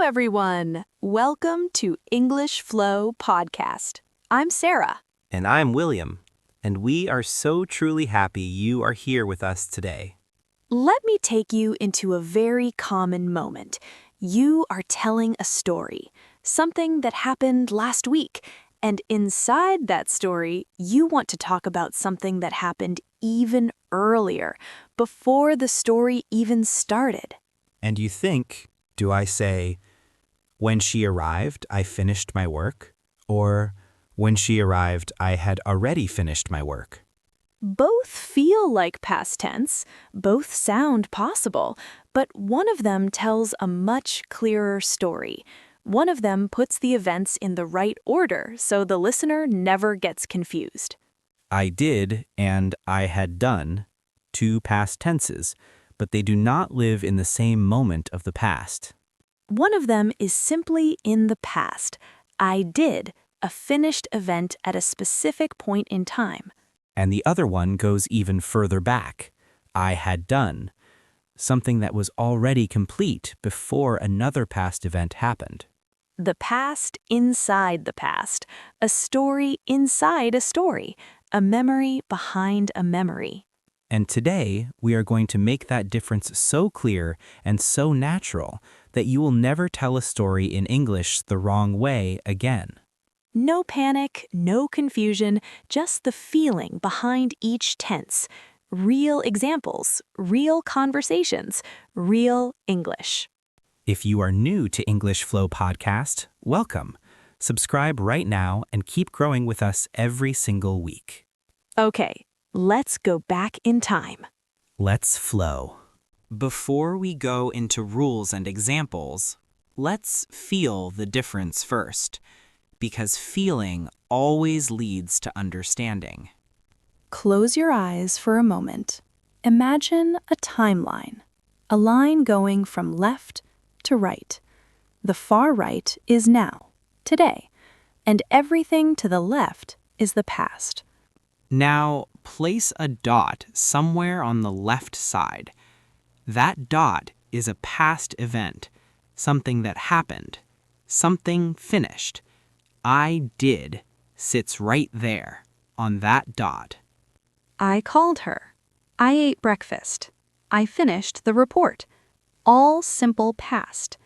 everyone. Welcome to English Flow Podcast. I'm Sarah. And I'm William, and we are so truly happy you are here with us today. Let me take you into a very common moment. You are telling a story, something that happened last week, and inside that story, you want to talk about something that happened even earlier, before the story even started. And you think, do I say, when she arrived, I finished my work? Or, when she arrived, I had already finished my work? Both feel like past tense, both sound possible, but one of them tells a much clearer story. One of them puts the events in the right order so the listener never gets confused. I did and I had done, two past tenses, but they do not live in the same moment of the past. One of them is simply in the past. I did, a finished event at a specific point in time. And the other one goes even further back. I had done, something that was already complete before another past event happened. The past inside the past, a story inside a story, a memory behind a memory. And today, we are going to make that difference so clear and so natural that you will never tell a story in English the wrong way again. No panic, no confusion, just the feeling behind each tense. Real examples, real conversations, real English. If you are new to English Flow Podcast, welcome. Subscribe right now and keep growing with us every single week. Okay, let's go back in time. Let's flow. Before we go into rules and examples, let's feel the difference first, because feeling always leads to understanding. Close your eyes for a moment. Imagine a timeline, a line going from left to right. The far right is now, today, and everything to the left is the past. Now, place a dot somewhere on the left side. That dot is a past event, something that happened, something finished. I did sits right there on that dot. I called her. I ate breakfast. I finished the report. All simple past,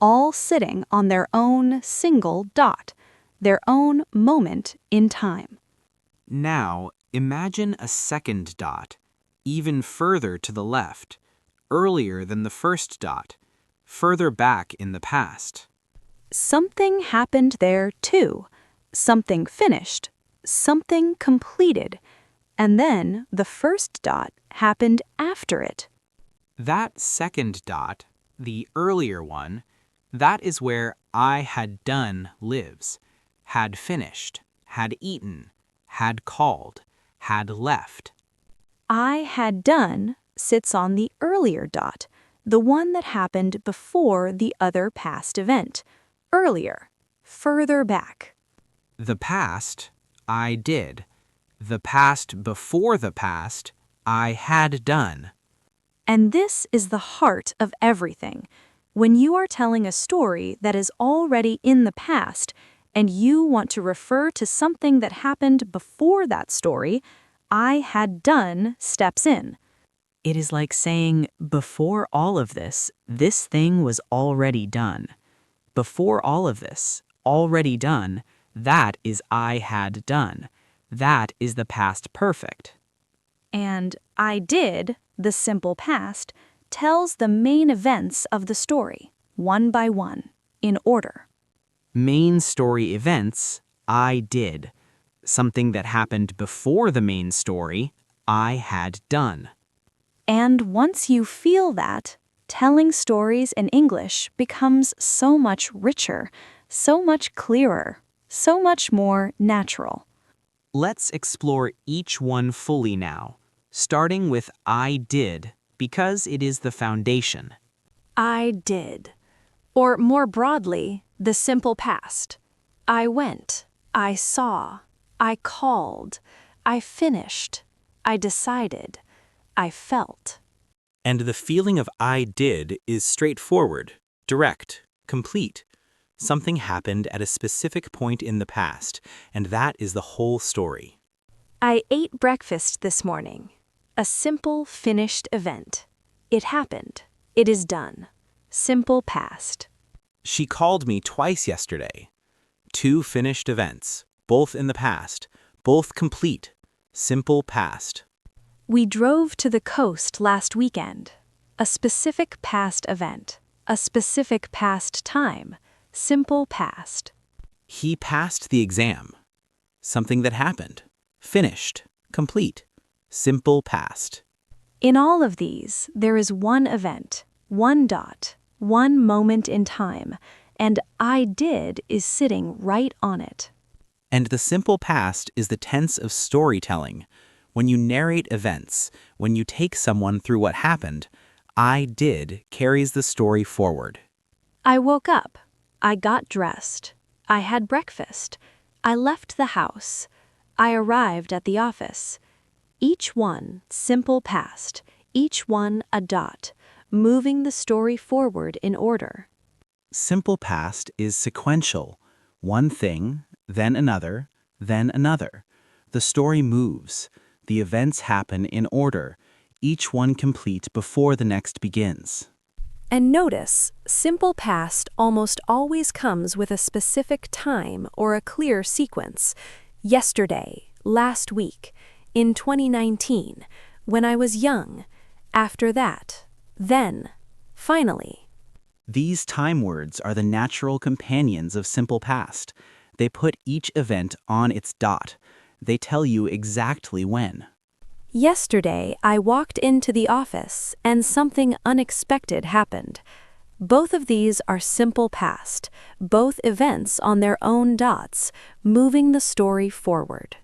all sitting on their own single dot, their own moment in time. Now, imagine a second dot, even further to the left, earlier than the first dot, further back in the past. Something happened there too. Something finished, something completed, and then the first dot happened after it. That second dot, the earlier one, that is where I had done lives, had finished, had eaten, had called, had left. I had done sits on the earlier dot, the one that happened before the other past event. Earlier, further back. The past, I did. The past before the past, I had done. And this is the heart of everything. When you are telling a story that is already in the past and you want to refer to something that happened before that story, I had done steps in. It is like saying, before all of this thing was already done. Before all of this, already done, that is I had done. That is the past perfect. And I did, the simple past, tells the main events of the story, one by one, in order. Main story events, I did. Something that happened before the main story, I had done. And once you feel that, telling stories in English becomes so much richer, so much clearer, so much more natural. Let's explore each one fully now, starting with I did, because it is the foundation. I did. Or more broadly, the simple past. I went. I saw. I called. I finished. I decided. I felt. And the feeling of I did is straightforward, direct, complete. Something happened at a specific point in the past, and that is the whole story. I ate breakfast this morning. A simple, finished event. It happened. It is done. Simple past. She called me twice yesterday. Two finished events, both in the past, both complete. Simple past. We drove to the coast last weekend. A specific past event. A specific past time. Simple past. He passed the exam. Something that happened. Finished. Complete. Simple past. In all of these, there is one event, one dot, one moment in time, and I did is sitting right on it. And the simple past is the tense of storytelling. When you narrate events, when you take someone through what happened, I did carries the story forward. I woke up. I got dressed. I had breakfast. I left the house. I arrived at the office. Each one simple past, each one a dot, moving the story forward in order. Simple past is sequential. One thing, then another, then another. The story moves. The events happen in order, each one complete before the next begins. And notice, simple past almost always comes with a specific time or a clear sequence. Yesterday, last week, in 2019, when I was young, after that, then, finally. These time words are the natural companions of simple past. They put each event on its dot. They tell you exactly when. Yesterday, I walked into the office and something unexpected happened. Both of these are simple past, both events on their own dots, moving the story forward.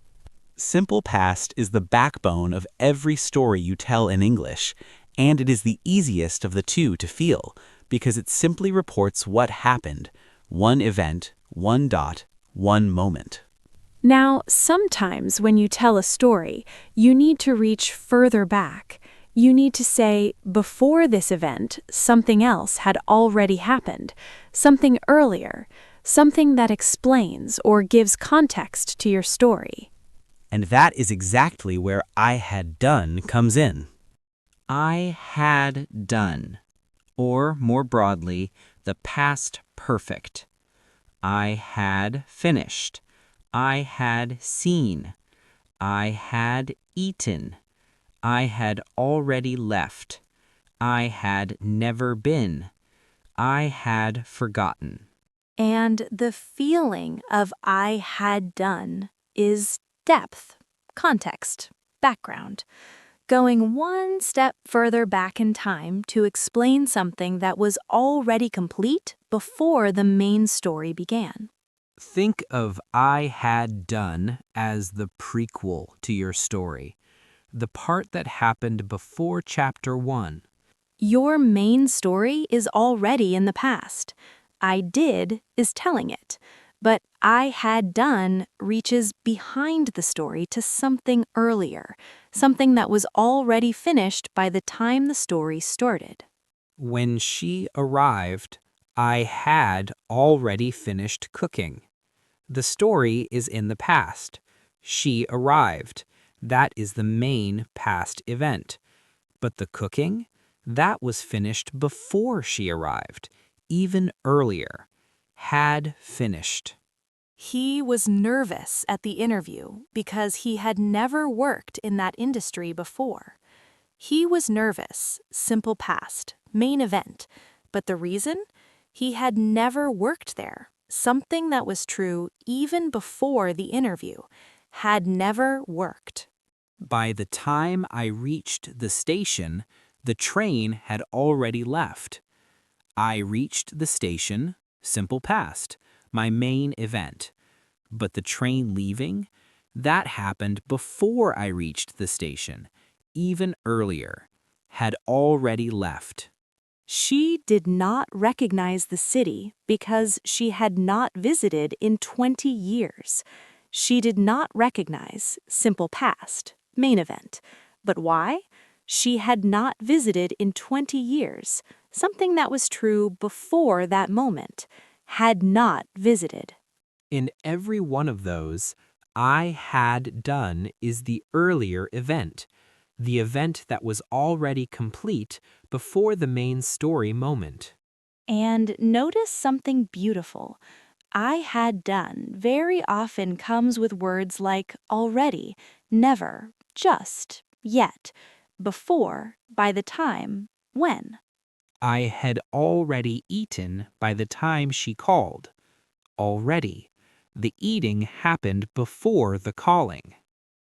Simple past is the backbone of every story you tell in English, and it is the easiest of the two to feel because it simply reports what happened, one event, one dot, one moment. Now, sometimes when you tell a story, you need to reach further back. You need to say, before this event, something else had already happened, something earlier, something that explains or gives context to your story. And that is exactly where I had done comes in. I had done, or more broadly, the past perfect. I had finished. I had seen. I had eaten. I had already left. I had never been. I had forgotten. And the feeling of I had done is depth, context, background, going one step further back in time to explain something that was already complete before the main story began. Think of I had done as the prequel to your story, the part that happened before chapter 1. Your main story is already in the past. I did is telling it, but I had done reaches behind the story to something earlier, something that was already finished by the time the story started. When she arrived, I had already finished cooking. The story is in the past. She arrived. That is the main past event. But the cooking? That was finished before she arrived, even earlier. Had finished. He was nervous at the interview because he had never worked in that industry before. He was nervous, simple past, main event. But the reason? He had never worked there, something that was true even before the interview, had never worked. By the time I reached the station, the train had already left. I reached the station, simple past, my main event. But the train leaving? That happened before I reached the station, even earlier, had already left. She did not recognize the city because she had not visited in 20 years. She did not recognize simple past, main event. But why? She had not visited in 20 years, something that was true before that moment, had not visited. In every one of those, I had done is the earlier event, the event that was already complete before the main story moment. And notice something beautiful. I had done very often comes with words like already, never, just, yet, before, by the time, when. I had already eaten by the time she called. Already. The eating happened before the calling.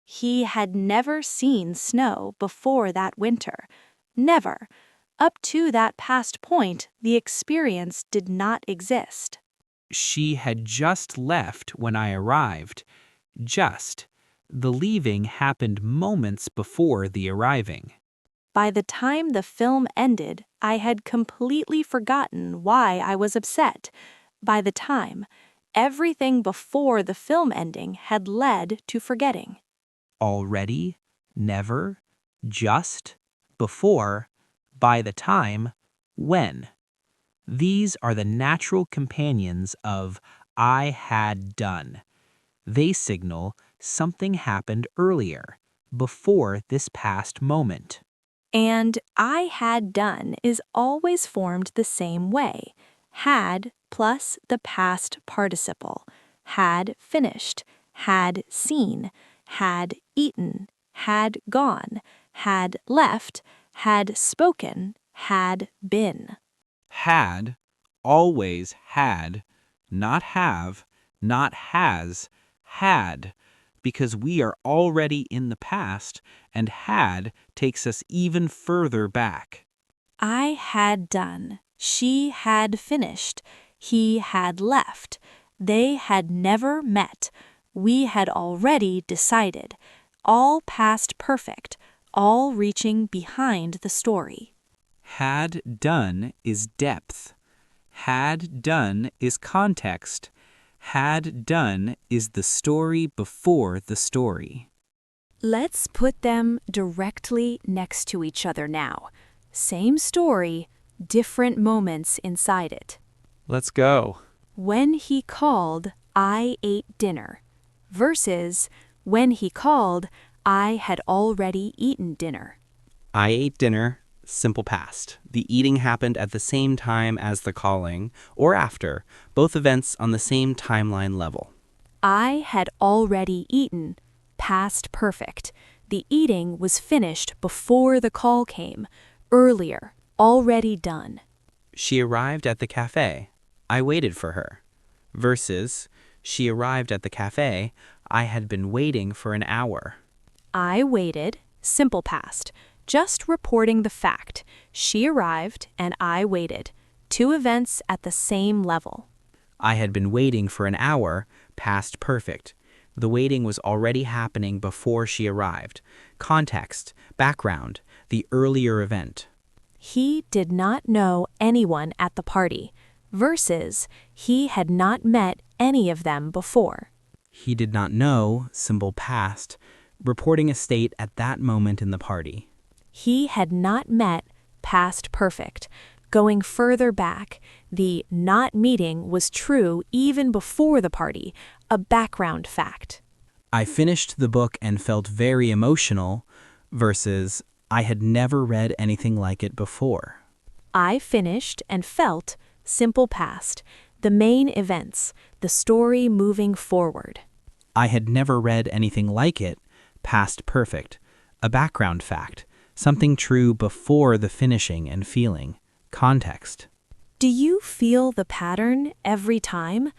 He had never seen snow before that winter. Never. Up to that past point, the experience did not exist. She had just left when I arrived. Just. The leaving happened moments before the arriving. By the time the film ended, I had completely forgotten why I was upset. By the time, everything before the film ending had led to forgetting. Already, never, just, before, by the time, when. These are the natural companions of I had done. They signal something happened earlier, before this past moment. And I had done is always formed the same way. Had plus the past participle. Had finished, had seen, had eaten, had gone, had left, had spoken, had been. Had, always had, not have, not has, had, because we are already in the past, and had takes us even further back. I had done, she had finished, he had left, they had never met, we had already decided, all past perfect, all reaching behind the story. Had done is depth. Had done is context. Had done is the story before the story. Let's put them directly next to each other now. Same story, different moments inside it. Let's go. When he called, I ate dinner, versus when he called, I had already eaten dinner. I ate dinner, simple past. The eating happened at the same time as the calling, or after, both events on the same timeline level. I had already eaten, past perfect. The eating was finished before the call came, earlier, already done. She arrived at the cafe. I waited for her. Versus, she arrived at the cafe. I had been waiting for an hour. I waited, simple past, just reporting the fact. She arrived and I waited. Two events at the same level. I had been waiting for an hour, past perfect. The waiting was already happening before she arrived. Context, background, the earlier event. He did not know anyone at the party, versus he had not met any of them before. He did not know, symbol past, reporting a state at that moment in the party. He had not met, past perfect. Going further back, the not meeting was true even before the party, a background fact. I finished the book and felt very emotional, versus I had never read anything like it before. I finished and felt, simple past, the main events, the story moving forward. I had never read anything like it, past perfect, a background fact, something true before the finishing and feeling, context. Do you feel the pattern every time?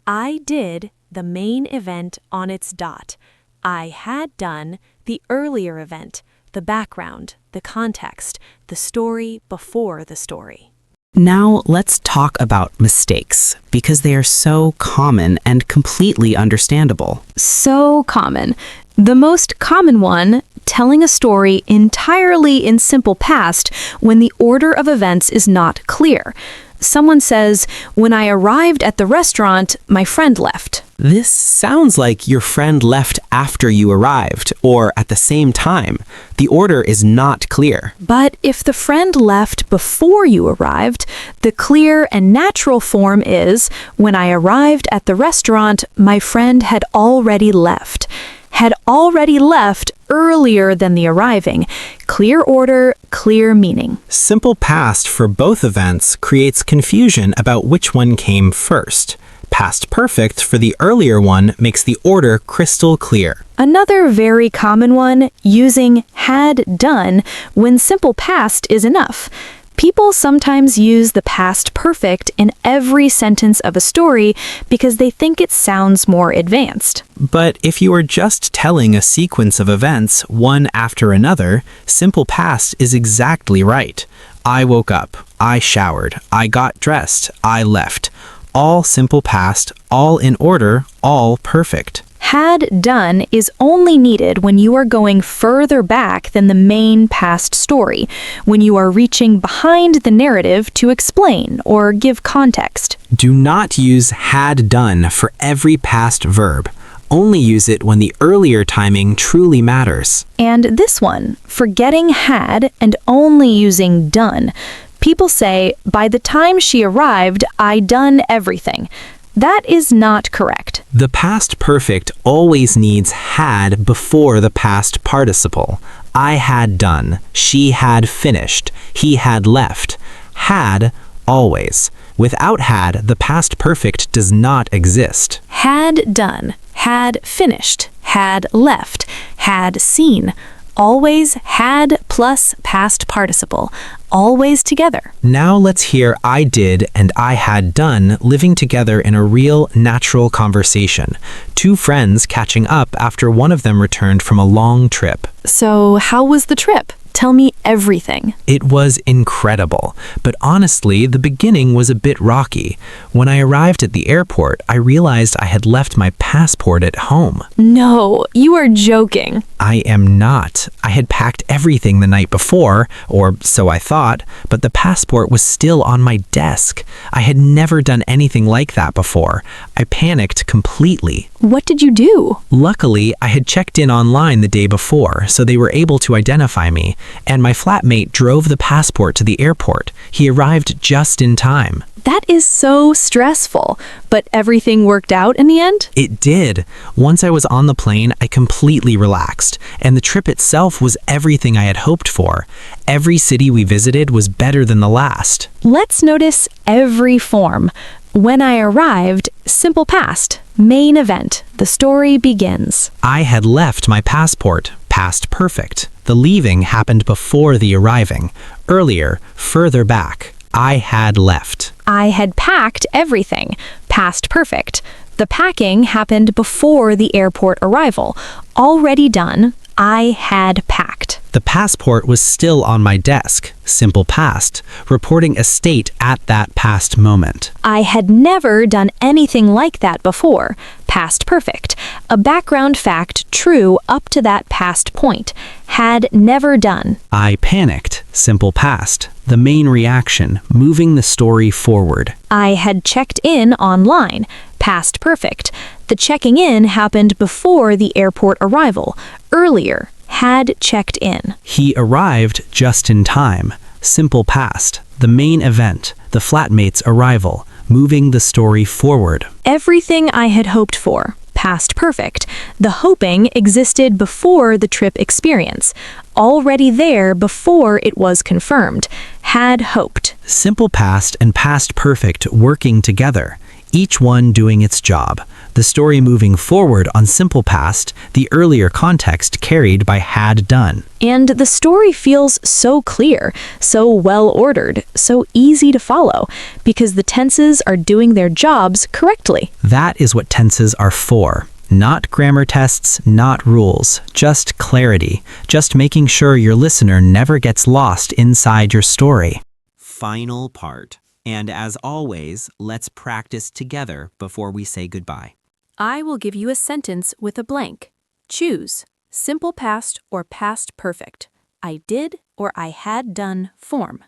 I did the main event on its dot. I had done the earlier event, the background, the context, the story before the story. Now let's talk about mistakes, because they are so common and completely understandable. So common. The most common one, telling a story entirely in simple past when the order of events is not clear. Someone says, "When I arrived at the restaurant, my friend left." This sounds like your friend left after you arrived, or at the same time. The order is not clear. But if the friend left before you arrived, the clear and natural form is, "When I arrived at the restaurant, my friend had already left." Had already left earlier than the arriving. Clear order, clear meaning. Simple past for both events creates confusion about which one came first. Past perfect for the earlier one makes the order crystal clear. Another very common one, using had done when simple past is enough. People sometimes use the past perfect in every sentence of a story because they think it sounds more advanced. But if you are just telling a sequence of events one after another, simple past is exactly right. I woke up, I showered, I got dressed, I left. All simple past, all in order, all perfect. Had done is only needed when you are going further back than the main past story, when you are reaching behind the narrative to explain or give context. Do not use had done for every past verb. Only use it when the earlier timing truly matters. And this one, forgetting had and only using done. People say, "By the time she arrived, I done everything." That is not correct. The past perfect always needs had before the past participle. I had done, she had finished, he had left. Had, always. Without had, the past perfect does not exist. Had done, had finished, had left, had seen. Always had plus past participle. Always together. Now let's hear I did and I had done living together in a real, natural conversation. Two friends catching up after one of them returned from a long trip. So, how was the trip? Tell me everything. It was incredible, but honestly, the beginning was a bit rocky. When I arrived at the airport, I realized I had left my passport at home. No, you are joking. I am not. I had packed everything the night before, or so I thought, but the passport was still on my desk. I had never done anything like that before. I panicked completely. What did you do? Luckily, I had checked in online the day before, so they were able to identify me, and my flatmate drove the passport to the airport. He arrived just in time. That is so stressful, but everything worked out in the end? It did. Once I was on the plane, I completely relaxed, and the trip itself was everything I had hoped for. Every city we visited was better than the last. Let's notice every form. When I arrived, simple past. Main event. The story begins. I had left my passport. Past perfect. The leaving happened before the arriving. Earlier, further back. I had left. I had packed everything. Past perfect. The packing happened before the airport arrival. Already done. I had packed. The passport was still on my desk, simple past, reporting a state at that past moment. I had never done anything like that before. Past perfect. A background fact true up to that past point. Had never done. I panicked, simple past, the main reaction, moving the story forward. I had checked in online. Past perfect. The checking in happened before the airport arrival. Earlier. Had checked in. He arrived just in time. Simple past, the main event, the flatmate's arrival, moving the story forward. Everything I had hoped for. Past perfect. The hoping existed before the trip experience. Already there before it was confirmed. Had hoped. Simple past and past perfect working together, each one doing its job. The story moving forward on simple past, the earlier context carried by had done. And the story feels so clear, so well ordered, so easy to follow, because the tenses are doing their jobs correctly. That is what tenses are for. Not grammar tests, not rules, just clarity, just making sure your listener never gets lost inside your story. Final part. And as always, let's practice together before we say goodbye. I will give you a sentence with a blank. Choose simple past or past perfect. I did or I had done form.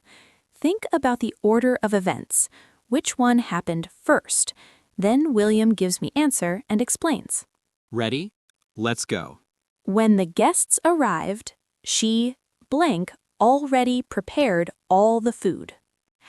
Think about the order of events. Which one happened first? Then William gives me answer and explains. Ready? Let's go. When the guests arrived, she, blank, already prepared all the food.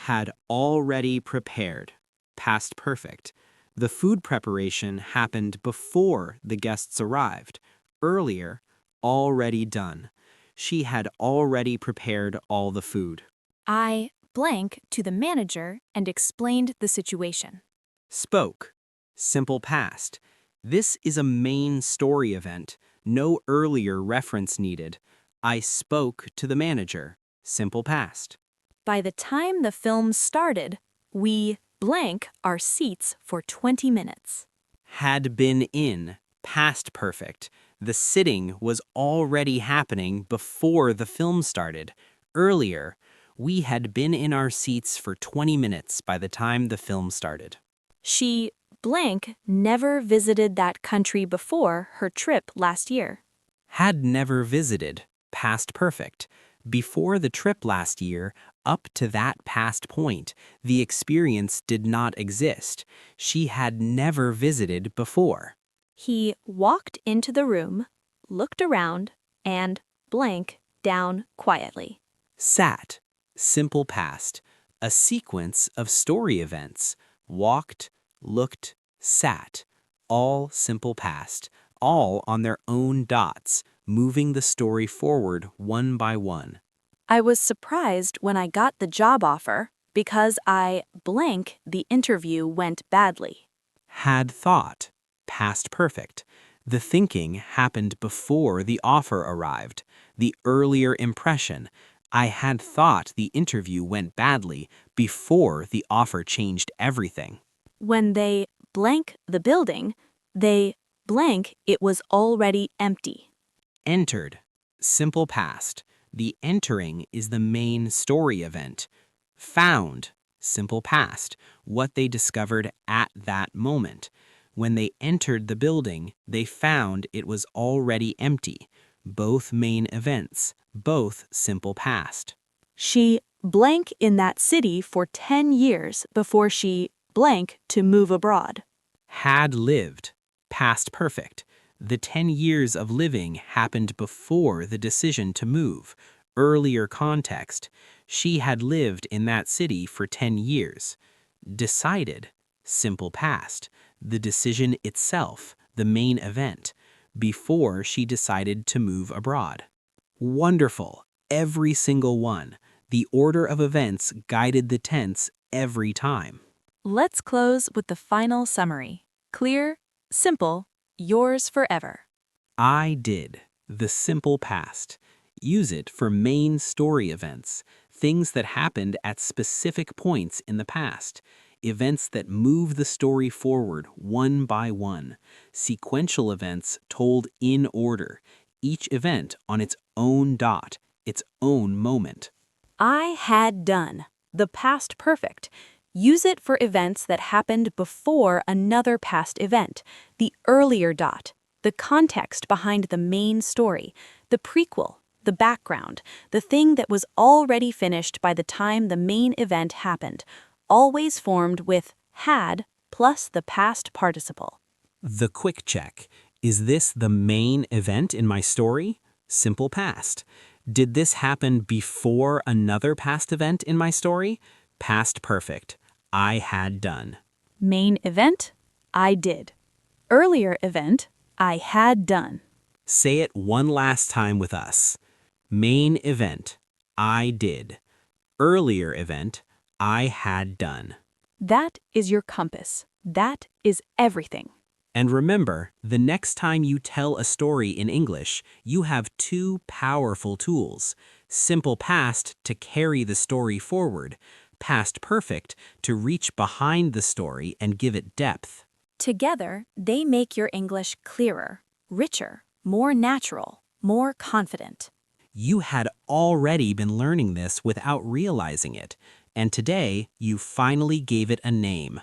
Had already prepared. Past perfect. The food preparation happened before the guests arrived. Earlier, already done. She had already prepared all the food. I, blank, to the manager and explained the situation. Spoke. Simple past. This is a main story event. No earlier reference needed. I spoke to the manager. Simple past. By the time the film started, we, blank, our seats for 20 minutes. Had been in. Past perfect. The sitting was already happening before the film started. Earlier, we had been in our seats for 20 minutes by the time the film started. She, blank, never visited that country before her trip last year. Had never visited. Past perfect. Before the trip last year, up to that past point, the experience did not exist. She had never visited before. He walked into the room, looked around, and, blank, down quietly. Sat. Simple past. A sequence of story events. Walked, looked, sat. All simple past. All on their own dots, moving the story forward one by one. I was surprised when I got the job offer because I, blank, the interview went badly. Had thought. Past perfect. The thinking happened before the offer arrived. The earlier impression. I had thought the interview went badly before the offer changed everything. When they, blank, the building, they, blank, it was already empty. Entered. Simple past. The entering is the main story event. Found. Simple past. What they discovered at that moment. When they entered the building, they found it was already empty. Both main events. Both simple past. She, blank, in that city for 10 years before she, blank, to move abroad. Had lived. Past perfect. The 10 years of living happened before the decision to move. Earlier context. She had lived in that city for 10 years. Decided. Simple past. The decision itself, the main event, before she decided to move abroad. Wonderful. Every single one. The order of events guided the tense every time. Let's close with the final summary. Clear, simple, yours forever. I did. The simple past. Use it for main story events, things that happened at specific points in the past, events that move the story forward one by one, sequential events told in order, each event on its own dot, its own moment. I had done. The past perfect. Use it for events that happened before another past event, the earlier dot, the context behind the main story, the prequel, the background, the thing that was already finished by the time the main event happened, always formed with had plus the past participle. The quick check. Is this the main event in my story? Simple past. Did this happen before another past event in my story? Past perfect. I had done. Main event, I did. Earlier event, I had done. Say it one last time with us. Main event, I did. Earlier event, I had done. That is your compass. That is everything. And remember, the next time you tell a story in English, you have two powerful tools. Simple past to carry the story forward. Past perfect to reach behind the story and give it depth. Together, they make your English clearer, richer, more natural, more confident. You had already been learning this without realizing it, and today you finally gave it a name.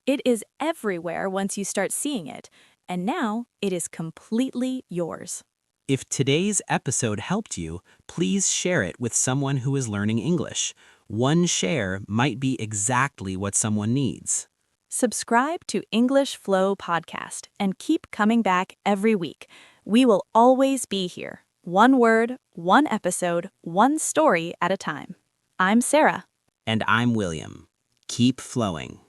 It is everywhere once you start seeing it, and now it is completely yours. If today's episode helped you, please share it with someone who is learning English. One share might be exactly what someone needs. Subscribe to English Flow Podcast and keep coming back every week. We will always be here. One word, one episode, one story at a time. I'm Sarah. And I'm William. Keep flowing.